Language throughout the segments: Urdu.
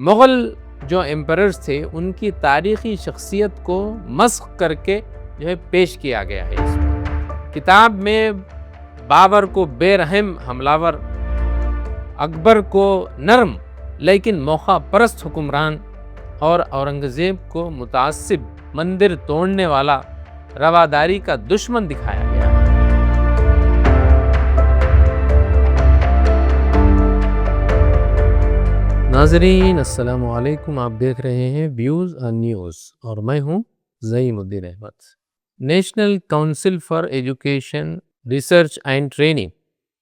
مغل جو ایمپررز تھے ان کی تاریخی شخصیت کو مسخ کر کے جو ہے پیش کیا گیا ہے اس میں۔ کتاب میں بابر کو بے رحم حملہ، اکبر کو نرم لیکن موقع پرست حکمران، اور اورنگزیب کو متعصب، مندر توڑنے والا، رواداری کا دشمن دکھایا گیا ہے۔ ناظرین السلام علیکم، آپ دیکھ رہے ہیں ویوز آن نیوز اور میں ہوں Zaeemuddin Ahmed. National council for education research and training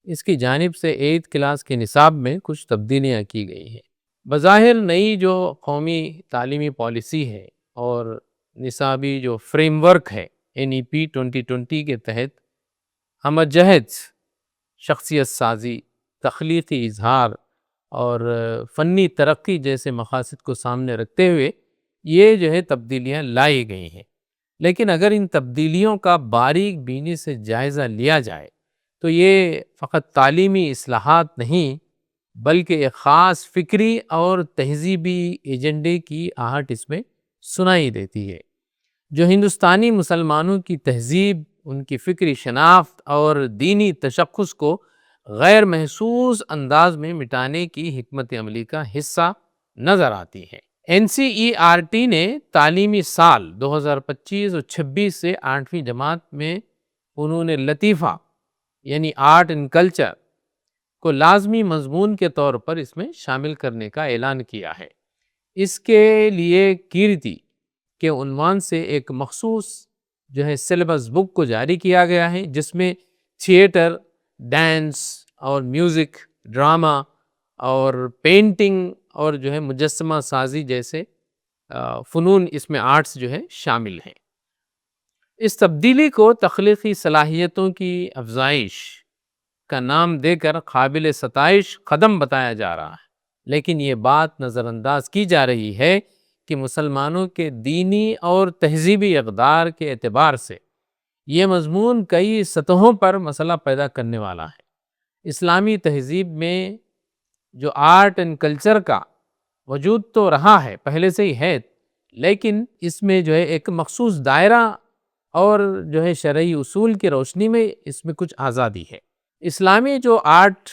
اس کی جانب سے 8th کلاس کے نصاب میں کچھ تبدیلیاں کی گئی ہیں۔ بظاہر نئی جو قومی تعلیمی پالیسی ہے اور نصابی جو فریم ورک ہے NEP 2020 کے تحت ہمہ جہت شخصیت سازی، تخلیقی اظہار اور فنی ترقی جیسے مقاصد کو سامنے رکھتے ہوئے یہ جو ہے تبدیلیاں لائی گئی ہیں، لیکن اگر ان تبدیلیوں کا باریک بینی سے جائزہ لیا جائے تو یہ فقط تعلیمی اصلاحات نہیں بلکہ ایک خاص فکری اور تہذیبی ایجنڈے کی آہٹ اس میں سنائی دیتی ہے، جو ہندوستانی مسلمانوں کی تہذیب، ان کی فکری شناخت اور دینی تشخص کو غیر محسوس انداز میں مٹانے کی حکمت عملی کا حصہ نظر آتی ہے۔ NCERT نے تعلیمی سال 2025 اور 26 سے 8ویں جماعت میں فنون لطیفہ یعنی آرٹ اینڈ کلچر کو لازمی مضمون کے طور پر اس میں شامل کرنے کا اعلان کیا ہے۔ اس کے لیے کیرتی کے عنوان سے ایک مخصوص جو ہے سلیبس بک کو جاری کیا گیا ہے، جس میں تھیٹر، ڈانس اور میوزک، ڈرامہ اور پینٹنگ اور جو ہے مجسمہ سازی جیسے فنون اس میں آرٹس جو ہے شامل ہیں۔ اس تبدیلی کو تخلیقی صلاحیتوں کی افزائش کا نام دے کر قابل ستائش قدم بتایا جا رہا ہے، لیکن یہ بات نظر انداز کی جا رہی ہے کہ مسلمانوں کے دینی اور تہذیبی اقدار کے اعتبار سے یہ مضمون کئی سطحوں پر مسئلہ پیدا کرنے والا ہے۔ اسلامی تہذیب میں جو آرٹ اینڈ کلچر کا وجود تو رہا ہے، پہلے سے ہی ہے، لیکن اس میں جو ہے ایک مخصوص دائرہ اور جو ہے شرعی اصول کی روشنی میں اس میں کچھ آزادی ہے۔ اسلامی جو آرٹ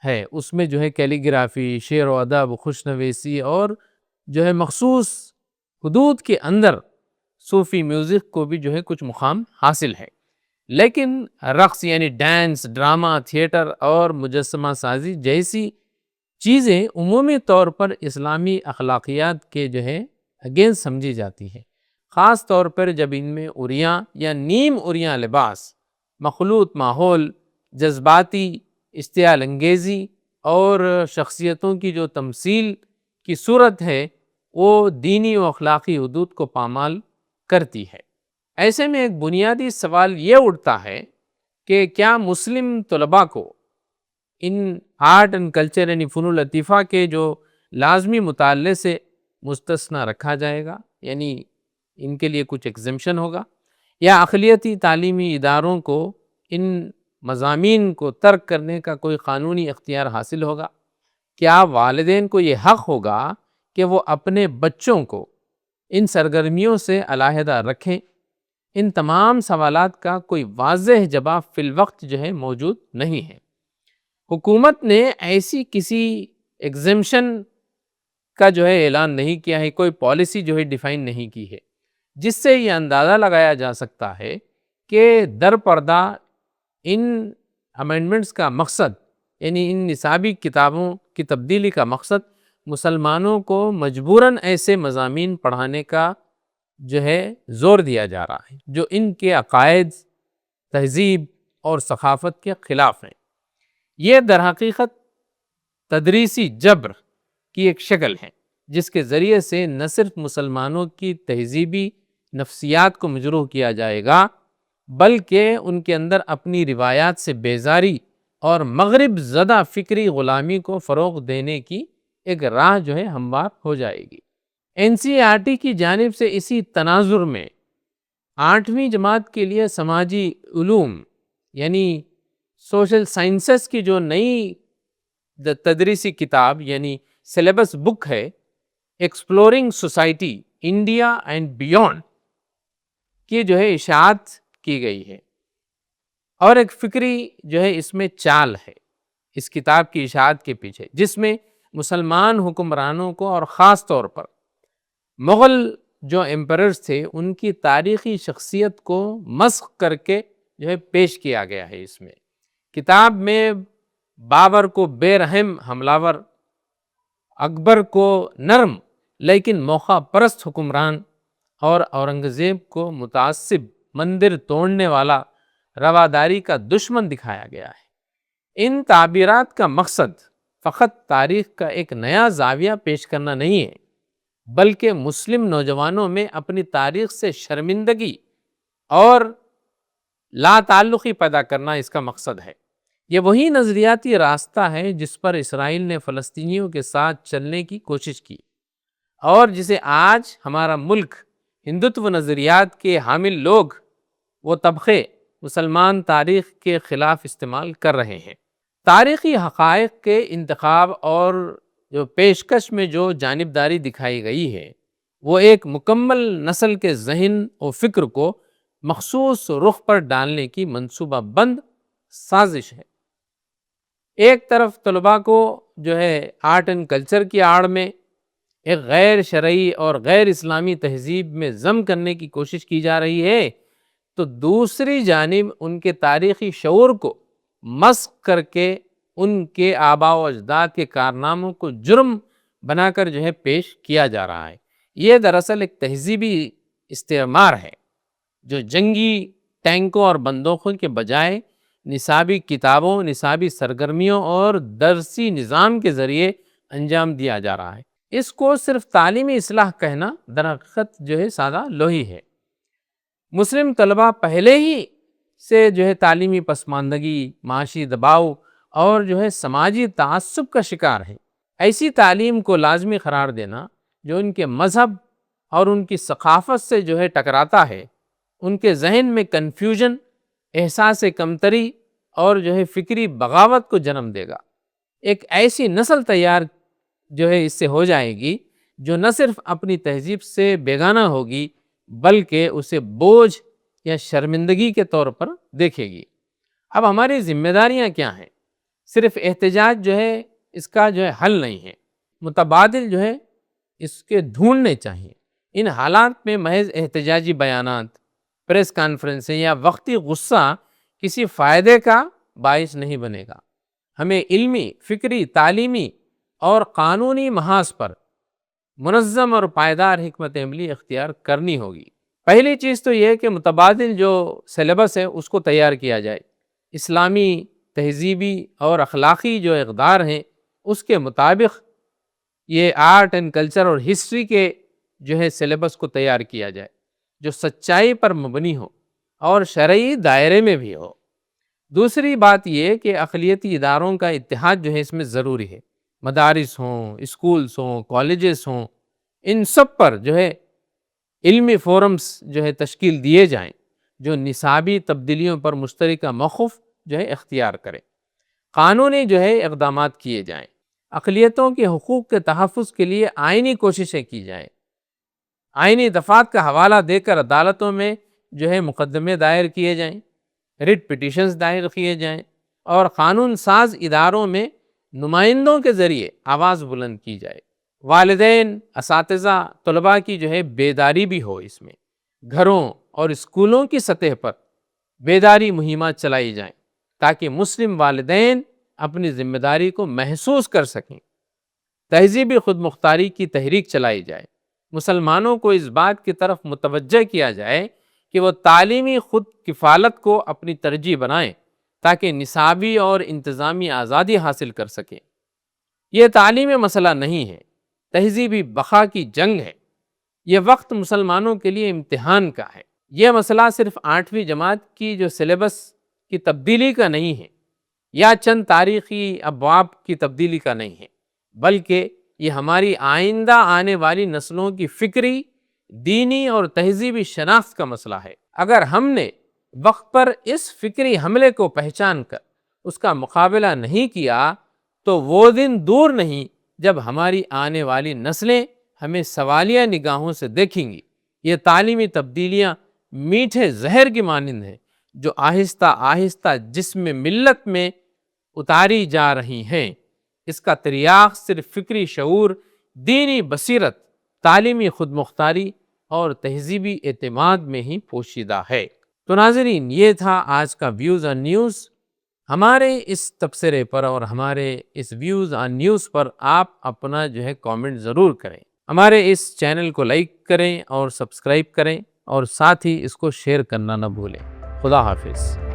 ہے اس میں جو ہے کیلیگرافی، شعر و ادب، خوش نویسی اور جو ہے مخصوص حدود کے اندر صوفی میوزک کو بھی جو ہے کچھ مقام حاصل ہے، لیکن رقص یعنی ڈانس، ڈرامہ، تھیٹر اور مجسمہ سازی جیسی چیزیں عمومی طور پر اسلامی اخلاقیات کے جو ہے اگینسٹ سمجھی جاتی ہیں، خاص طور پر جب ان میں عریاں یا نیم عریاں لباس، مخلوط ماحول، جذباتی اشتعال انگیزی اور شخصیتوں کی جو تمثیل کی صورت ہے وہ دینی و اخلاقی حدود کو پامال کرتی ہے۔ ایسے میں ایک بنیادی سوال یہ اٹھتا ہے کہ کیا مسلم طلباء کو ان آرٹ اینڈ کلچر یعنی فنون لطیفہ کے جو لازمی مطالعے سے مستثنی رکھا جائے گا، یعنی ان کے لیے کچھ ایگزمپشن ہوگا، یا اقلیتی تعلیمی اداروں کو ان مضامین کو ترک کرنے کا کوئی قانونی اختیار حاصل ہوگا؟ کیا والدین کو یہ حق ہوگا کہ وہ اپنے بچوں کو ان سرگرمیوں سے علیحدہ رکھیں؟ ان تمام سوالات کا کوئی واضح جواب فی الوقت جو ہے موجود نہیں ہے۔ حکومت نے ایسی کسی ایگزمپشن کا جو ہے اعلان نہیں کیا ہے، کوئی پالیسی جو ہے ڈیفائن نہیں کی ہے، جس سے یہ اندازہ لگایا جا سکتا ہے کہ در پردہ ان امینڈمنٹس کا مقصد یعنی ان نصابی کتابوں کی تبدیلی کا مقصد مسلمانوں کو مجبوراً ایسے مضامین پڑھانے کا جو ہے زور دیا جا رہا ہے جو ان کے عقائد، تہذیب اور ثقافت کے خلاف ہیں۔ یہ در حقیقت تدریسی جبر کی ایک شکل ہے جس کے ذریعے سے نہ صرف مسلمانوں کی تہذیبی نفسیات کو مجروح کیا جائے گا بلکہ ان کے اندر اپنی روایات سے بیزاری اور مغرب زدہ فکری غلامی کو فروغ دینے کی ایک راہ جو ہے ہموار ہو جائے گی۔ NCERT کی جانب سے اسی تناظر میں 8ویں جماعت کے لیے سماجی علوم یعنی سوشل سائنسز کی جو نئی تدریسی کتاب یعنی سلیبس بک ہے exploring society India and beyond کی جو ہے اشاعت کی گئی ہے، اور ایک فکری جو ہے اس میں چال ہے اس کتاب کی اشاعت کے پیچھے، جس میں مسلمان حکمرانوں کو اور خاص طور پر مغل جو ایمپررز تھے ان کی تاریخی شخصیت کو مسخ کر کے جو ہے پیش کیا گیا ہے۔ اس میں کتاب میں بابر کو بے رحم حملہ، اکبر کو نرم لیکن موقع پرست حکمران، اور اورنگزیب کو متعصب مندر توڑنے والا رواداری کا دشمن دکھایا گیا ہے۔ ان تعبیرات کا مقصد فقط تاریخ کا ایک نیا زاویہ پیش کرنا نہیں ہے، بلکہ مسلم نوجوانوں میں اپنی تاریخ سے شرمندگی اور لا تعلقی پیدا کرنا اس کا مقصد ہے۔ یہ وہی نظریاتی راستہ ہے جس پر اسرائیل نے فلسطینیوں کے ساتھ چلنے کی کوشش کی، اور جسے آج ہمارا ملک ہندوتو نظریات کے حامل لوگ وہ طبقے مسلمان تاریخ کے خلاف استعمال کر رہے ہیں۔ تاریخی حقائق کے انتخاب اور جو پیشکش میں جو جانبداری دکھائی گئی ہے وہ ایک مکمل نسل کے ذہن و فکر کو مخصوص رخ پر ڈالنے کی منصوبہ بند سازش ہے۔ ایک طرف طلباء کو جو ہے آرٹ اینڈ کلچر کی آڑ میں ایک غیر شرعی اور غیر اسلامی تہذیب میں ضم کرنے کی کوشش کی جا رہی ہے، تو دوسری جانب ان کے تاریخی شعور کو مسخ کر کے ان کے آباء و اجداد کے کارناموں کو جرم بنا کر جو ہے پیش کیا جا رہا ہے۔ یہ دراصل ایک تہذیبی استعمار ہے جو جنگی ٹینکوں اور بندوقوں کے بجائے نصابی کتابوں، نصابی سرگرمیوں اور درسی نظام کے ذریعے انجام دیا جا رہا ہے۔ اس کو صرف تعلیمی اصلاح کہنا درحقیقت جو ہے سادہ لوحی ہے۔ مسلم طلباء پہلے ہی سے جو ہے تعلیمی پسماندگی، معاشی دباؤ اور جو ہے سماجی تعصب کا شکار ہے۔ ایسی تعلیم کو لازمی قرار دینا جو ان کے مذہب اور ان کی ثقافت سے جو ہے ٹکراتا ہے، ان کے ذہن میں کنفیوژن، احساس کمتری اور جو ہے فکری بغاوت کو جنم دے گا۔ ایک ایسی نسل تیار جو ہے اس سے ہو جائے گی جو نہ صرف اپنی تہذیب سے بیگانہ ہوگی بلکہ اسے بوجھ یا شرمندگی کے طور پر دیکھے گی۔ اب ہماری ذمہ داریاں کیا ہیں؟ صرف احتجاج جو ہے اس کا جو ہے حل نہیں ہے، متبادل جو ہے اس کے ڈھونڈنے چاہیے۔ ان حالات میں محض احتجاجی بیانات، پریس کانفرنسیں یا وقتی غصہ کسی فائدے کا باعث نہیں بنے گا۔ ہمیں علمی، فکری، تعلیمی اور قانونی محاذ پر منظم اور پائیدار حکمت عملی اختیار کرنی ہوگی۔ پہلی چیز تو یہ کہ متبادل جو سلیبس ہے اس کو تیار کیا جائے، اسلامی تہذیبی اور اخلاقی جو اقدار ہیں اس کے مطابق یہ آرٹ اینڈ کلچر اور ہسٹری کے جو ہے سلیبس کو تیار کیا جائے جو سچائی پر مبنی ہو اور شرعی دائرے میں بھی ہو۔ دوسری بات یہ کہ اقلیتی اداروں کا اتحاد جو ہے اس میں ضروری ہے، مدارس ہوں، اسکولز ہوں، کالجز ہوں، ان سب پر جو ہے علمی فورمز جو ہے تشکیل دیے جائیں جو نصابی تبدیلیوں پر مشترکہ موقف جو ہے اختیار کریں۔ قانونی جو ہے اقدامات کیے جائیں، اقلیتوں کے حقوق کے تحفظ کے لیے آئینی کوششیں کی جائیں، آئینی دفعات کا حوالہ دے کر عدالتوں میں جو ہے مقدمے دائر کیے جائیں، ریٹ پٹیشنز دائر کیے جائیں، اور قانون ساز اداروں میں نمائندوں کے ذریعے آواز بلند کی جائے۔ والدین، اساتذہ، طلباء کی جو ہے بیداری بھی ہو، اس میں گھروں اور اسکولوں کی سطح پر بیداری مہمات چلائی جائیں تاکہ مسلم والدین اپنی ذمہ داری کو محسوس کر سکیں۔ تہذیبی خود مختاری کی تحریک چلائی جائے، مسلمانوں کو اس بات کی طرف متوجہ کیا جائے کہ وہ تعلیمی خود کفالت کو اپنی ترجیح بنائیں تاکہ نصابی اور انتظامی آزادی حاصل کر سکیں۔ یہ تعلیمی مسئلہ نہیں ہے، تہذیبی بقا کی جنگ ہے۔ یہ وقت مسلمانوں کے لیے امتحان کا ہے۔ یہ مسئلہ صرف 8ویں جماعت کی جو سلیبس کی تبدیلی کا نہیں ہے یا چند تاریخی ابواب کی تبدیلی کا نہیں ہے، بلکہ یہ ہماری آئندہ آنے والی نسلوں کی فکری، دینی اور تہذیبی شناخت کا مسئلہ ہے۔ اگر ہم نے وقت پر اس فکری حملے کو پہچان کر اس کا مقابلہ نہیں کیا تو وہ دن دور نہیں جب ہماری آنے والی نسلیں ہمیں سوالیہ نگاہوں سے دیکھیں گی۔ یہ تعلیمی تبدیلیاں میٹھے زہر کی مانند ہیں جو آہستہ آہستہ جسم ملت میں اتاری جا رہی ہیں۔ اس کا تریاق صرف فکری شعور، دینی بصیرت، تعلیمی خود مختاری اور تہذیبی اعتماد میں ہی پوشیدہ ہے۔ تو ناظرین، یہ تھا آج کا ویوز آن نیوز۔ ہمارے اس تبصرے پر اور ہمارے اس ویوز آن نیوز پر آپ اپنا کامنٹ ضرور کریں۔ ہمارے اس چینل کو لائک کریں اور سبسکرائب کریں، اور ساتھ ہی اس کو شیئر کرنا نہ بھولیں۔ خدا حافظ۔